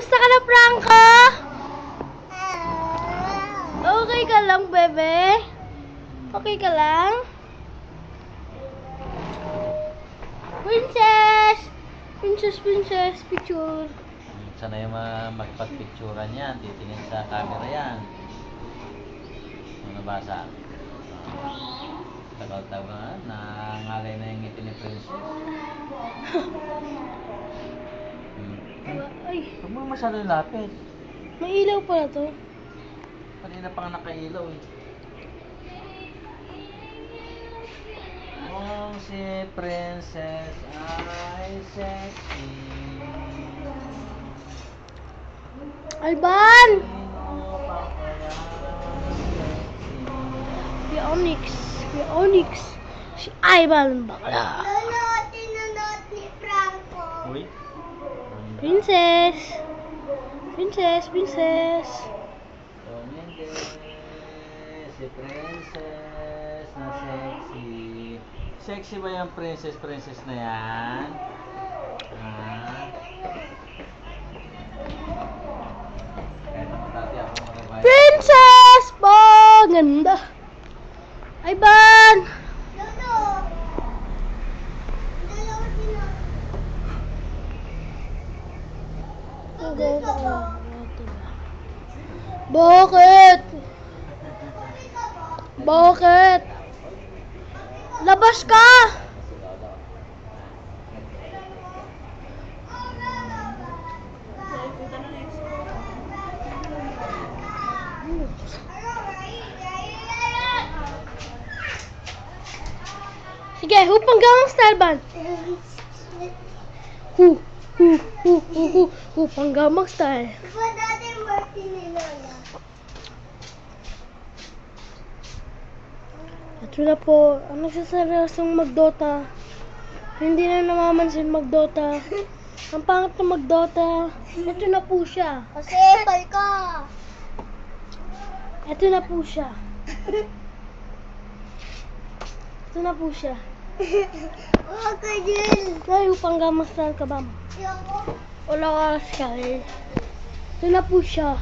Kamusta ka na, Franco? Okay ka lang, bebe? Okay ka lang? Princess! Princess, picture. Sanay magpagpicturan yan. Titingin sa camera yan. Ano nabasa? Tagal-tagal. Nangalay na yung ngiti ni Princess. Ay, Huwag mo masyado yung lapit. may ilaw pala to. Kanina pa nga nakailaw eh. Oh, si Princess ay sexy. Alban! Sino pa kaya sexy? Kuya Onyx. Si Ivan bakla. Tinanot ni Franco. Uy. Princess. Tumingin. Si Princess na sexy. Sexy ba yung princess na yan? Kahit matati ako magbabayad. Princess! Ganda. Ivan! Lolo. Dalawa sila. Bakit? Bakit? Labas ka! Sige, hupang gawang style band. Hupang gawang style. Diba dati yung birthday ni Lola? Ito na po, ang nagsasaryosong magdota. Hindi na namamansin magdota. Ang pangit na magdota. Ito na po siya. Kasi epal ka. Ito na po siya. Ito na po siya. Huwag ka dyan. Ay, upang gamastan ka ba? Ayoko. Wala ka, Sky. Ito na po siya.